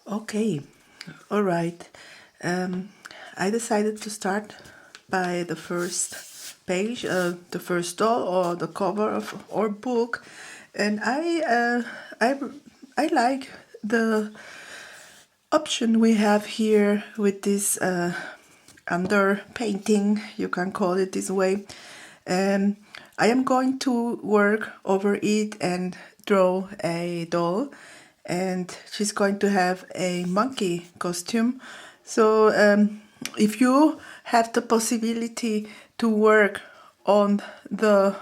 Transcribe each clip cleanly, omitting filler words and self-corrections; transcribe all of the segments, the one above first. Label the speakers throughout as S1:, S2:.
S1: Okay, all right. Um, I decided to start by the first page, the first doll or the cover of our book, and I like the option we have here with this under painting. You can call it this way. And I am going to work over it and draw a doll, and she's going to have a monkey costume. So if you have the possibility to work on the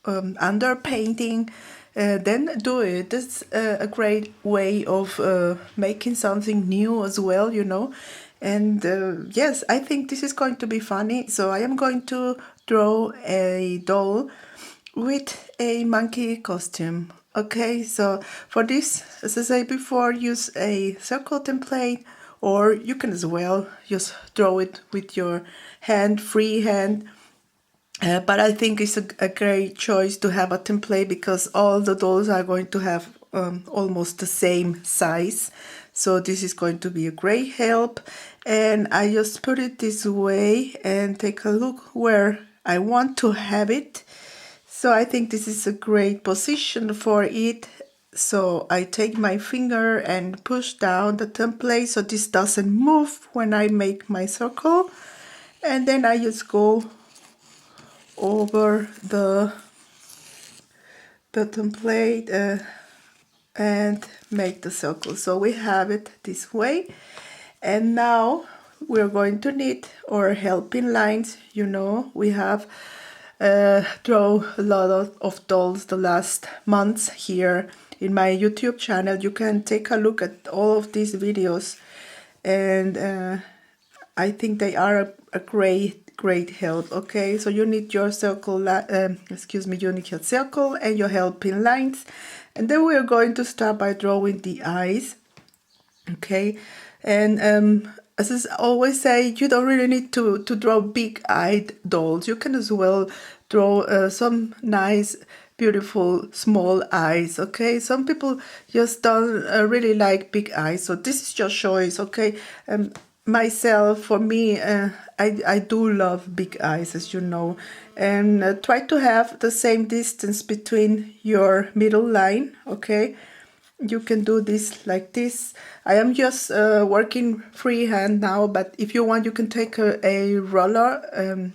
S1: under painting, then do it. That's a great way of making something new as well, you know. And yes, I think this is going to be funny. So I am going to draw a doll with a monkey costume. Okay, so for this, as I said before, use a circle template, or you can as well just draw it with your hand, free hand. But I think it's a great choice to have a template because all the dolls are going to have almost the same size. So this is going to be a great help. And I just put it this way and take a look where I want to have it. So I think this is a great position for it. So I take my finger and push down the template so this doesn't move when I make my circle. And then I just go over the template and make the circle. So we have it this way. And now we're going to need our helping lines. You know, we have draw a lot of dolls the last months here in my YouTube channel. You can take a look at all of these videos, and I think they are a great help. Okay, so you need your circle, you need your circle and your helping lines, and then we are going to start by drawing the eyes. Okay, and as I always say, you don't really need to draw big-eyed dolls. You can as well draw some nice, beautiful, small eyes, okay? Some people just don't really like big eyes, so this is your choice, okay? Myself, for me, I do love big eyes, as you know, and try to have the same distance between your middle line, okay? You can do this like this. I am just working freehand now, but if you want, you can take a roller,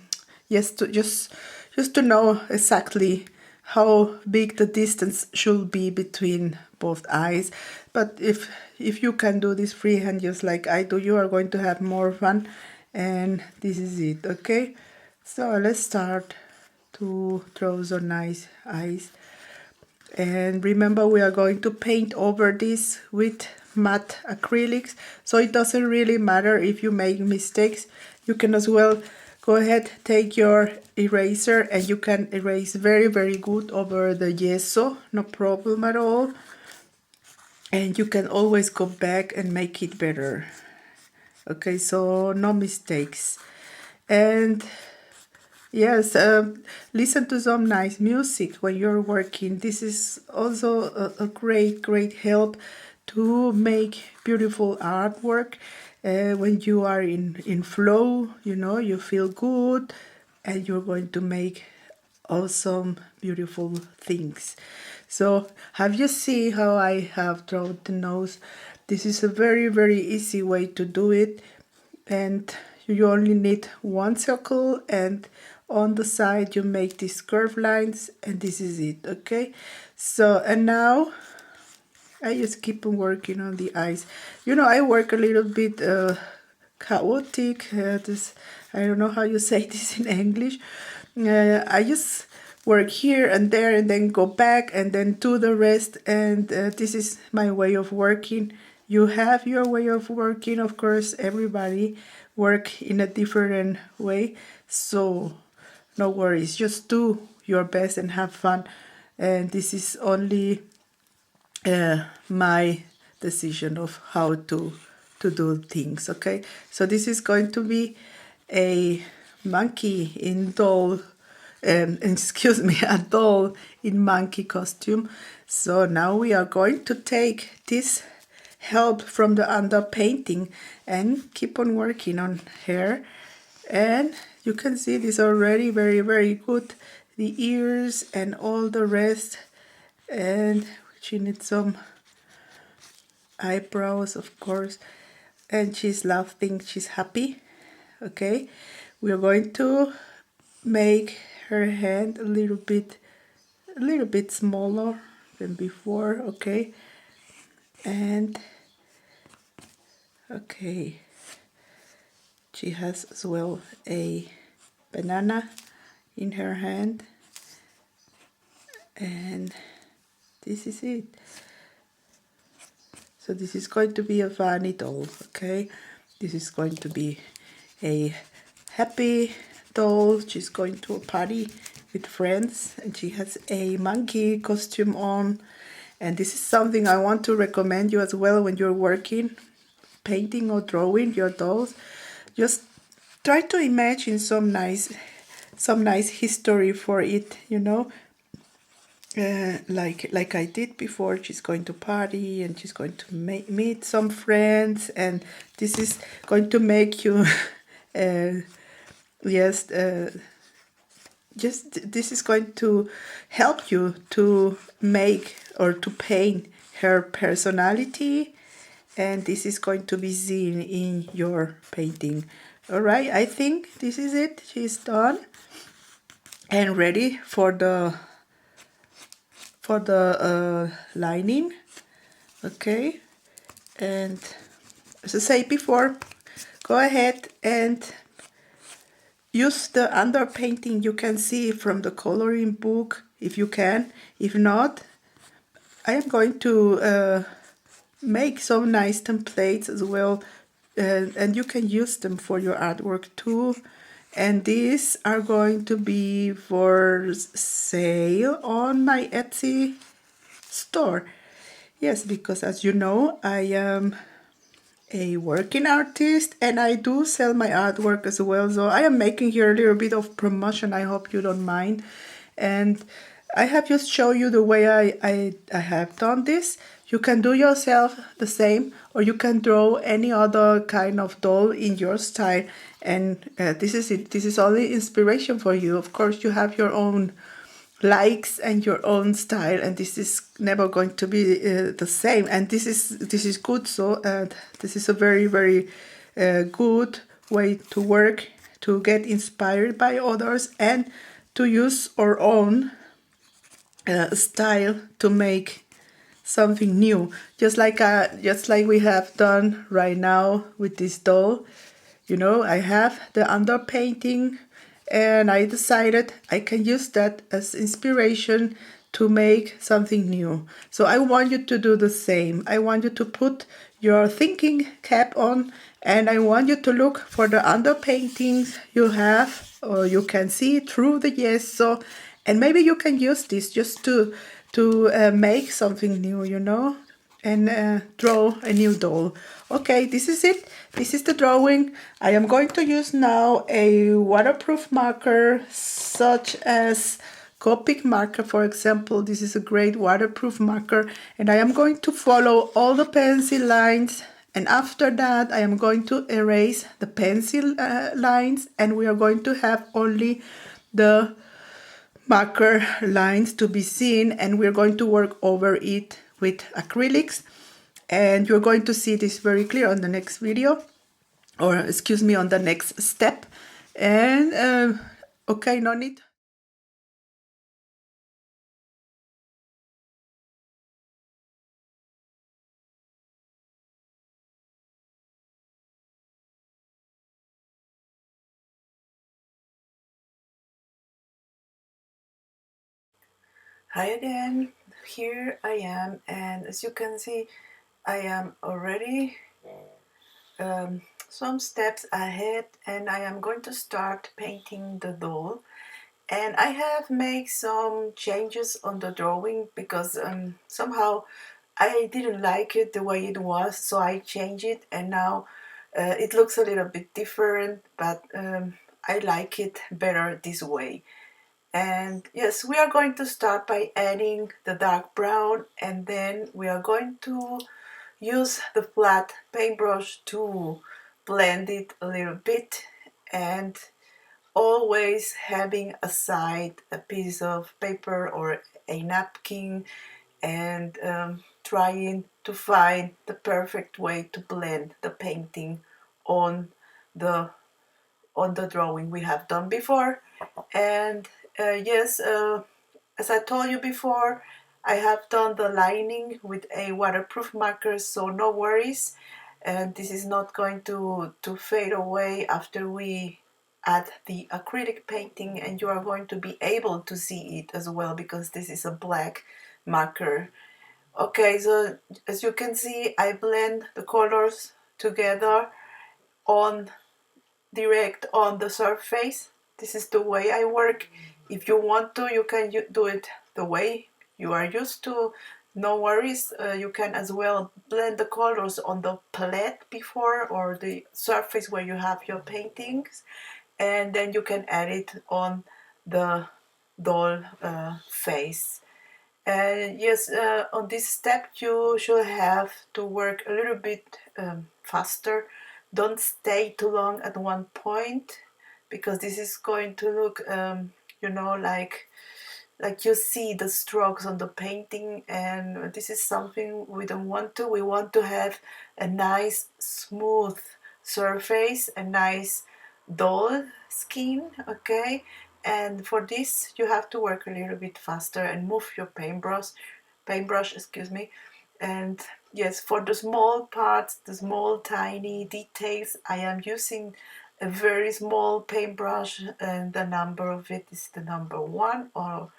S1: yes, just to know exactly how big the distance should be between both eyes. But if you can do this freehand just like I do, you are going to have more fun. And this is it, okay? So let's start to draw some nice eyes. And remember, we are going to paint over this with matte acrylics, so it doesn't really matter if you make mistakes. You can as well go ahead, take your eraser, and you can erase very good over the gesso, no problem at all. And you can always go back and make it better. Okay, so no mistakes. And yes, listen to some nice music when you're working. This is also a great help to make beautiful artwork. When you are in flow, you know, you feel good and you're going to make awesome, beautiful things. So have you seen how I have drawn the nose? This is a very easy way to do it, and you only need one circle, and on the side you make these curved lines, and this is it. Okay, so and now I just keep on working on the eyes. You know, I work a little bit chaotic. This, I don't know how you say this in English. I just work here and there and then go back and then do the rest, and this is my way of working. You have your way of working, of course. Everybody work in a different way, so no worries, just do your best and have fun. And this is only my decision of how to do things. Okay, so this is going to be a monkey in doll, excuse me, a doll in monkey costume. So now we are going to take this help from the underpainting and keep on working on her. And you can see this already very good, the ears and all the rest. And she needs some eyebrows, of course, and she's laughing, she's happy. Okay, we are going to make her hand a little bit smaller than before. Okay, and okay, she has as well a banana in her hand, and this is it. So this is going to be a funny doll. Okay, this is going to be a happy doll. She's going to a party with friends and she has a monkey costume on. And this is something I want to recommend you as well when you're working, painting or drawing your dolls. Just try to imagine some nice history for it, you know. Like I did before, she's going to party and she's going to meet some friends, and this is going to make you yes, just this is going to help you to make or to paint her personality, and this is going to be seen in your painting. All right, I think this is it. She's done and ready for the lining. Okay, and as I said before, go ahead and use the underpainting you can see from the coloring book if you can. If not, I am going to make some nice templates as well, and you can use them for your artwork too. And these are going to be for sale on my Etsy store. Yes, because as you know, I am a working artist and I do sell my artwork as well. So I am making here a little bit of promotion. I hope you don't mind. And I have just shown you the way I have done this. You can do yourself the same, or you can draw any other kind of doll in your style. And this is it. This is only inspiration for you. Of course, you have your own likes and your own style, and this is never going to be the same, and this is good. So this is a very good way to work, to get inspired by others and to use our own style to make something new, just like we have done right now with this doll. You know, I have the underpainting and I decided I can use that as inspiration to make something new. So I want you to do the same. I want you to put your thinking cap on and I want you to look for the underpaintings you have, or you can see through the gesso, and maybe you can use this just to make something new, you know, and draw a new doll. Okay, this is it. This is the drawing. I am going to use now a waterproof marker such as Copic marker, for example. This is a great waterproof marker, and I am going to follow all the pencil lines, and after that I am going to erase the pencil lines, and we are going to have only the marker lines to be seen, and we're going to work over it with acrylics, and you're going to see this very clear on the next video, or excuse me, on the next step. And okay, no need. Hi again, here I am, and as you can see I am already some steps ahead, and I am going to start painting the doll. And I have made some changes on the drawing because somehow I didn't like it the way it was, so I changed it, and now it looks a little bit different, but I like it better this way. And yes, we are going to start by adding the dark brown, and then we are going to use the flat paintbrush to blend it a little bit, and always having aside a piece of paper or a napkin, and trying to find the perfect way to blend the painting on the drawing we have done before. And yes, as I told you before, I have done the lining with a waterproof marker, so no worries. And this is not going to fade away after we add the acrylic painting, and you are going to be able to see it as well because this is a black marker. Okay, so as you can see, I blend the colors together on direct on the surface. This is the way I work. If you want to, you can do it the way you are used to. No worries. You can as well blend the colors on the palette before or the surface where you have your paintings, and then you can add it on the doll face. And yes, on this step you should have to work a little bit faster. Don't stay too long at one point because this is going to look, like you see the strokes on the painting, and this is something we don't want to. We want to have a nice smooth surface, a nice doll skin, okay? And for this you have to work a little bit faster and move your paintbrush, excuse me. And yes, for the small parts, the small tiny details, I am using a very small paintbrush, and the number of it is the number 1 or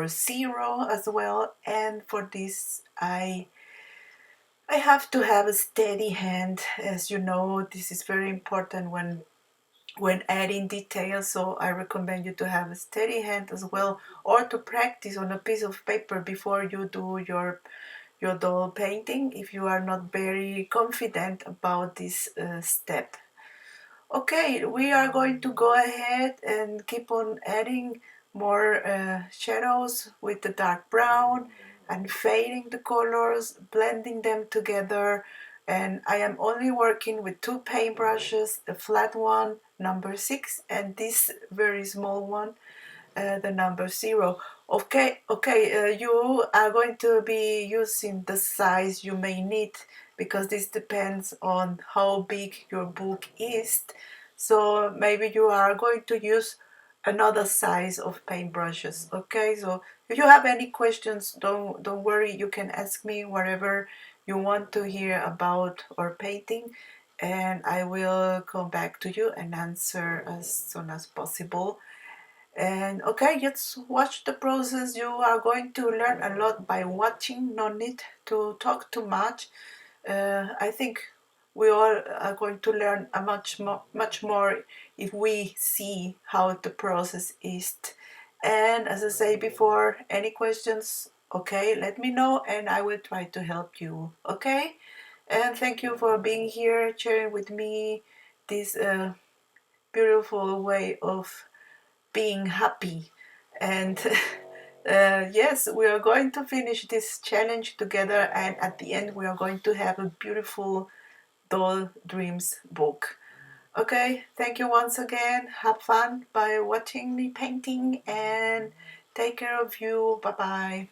S1: 0 as well. And for this I have to have a steady hand. As you know, this is very important when adding details, so I recommend you to have a steady hand as well, or to practice on a piece of paper before you do your doll painting if you are not very confident about this step. Okay, we are going to go ahead and keep on adding more shadows with the dark brown and fading the colors, blending them together. And I am only working with 2 paintbrushes, the flat one, number 6, and this very small one, the number 0. Okay, you are going to be using the size you may need because this depends on how big your book is. So maybe you are going to use another size of paintbrushes. Okay, so if you have any questions, don't worry, you can ask me whatever you want to hear about or painting, and I will come back to you and answer as soon as possible. And okay, just watch the process. You are going to learn a lot by watching. No need to talk too much. I think we all are going to learn a much more if we see how the process is. And as I say before, any questions, okay, let me know and I will try to help you. Okay, and thank you for being here, sharing with me this beautiful way of being happy. And yes, we are going to finish this challenge together, and at the end we are going to have a beautiful Doll Dreams book. Okay, thank you once again. Have fun by watching me painting, and take care of you. Bye bye.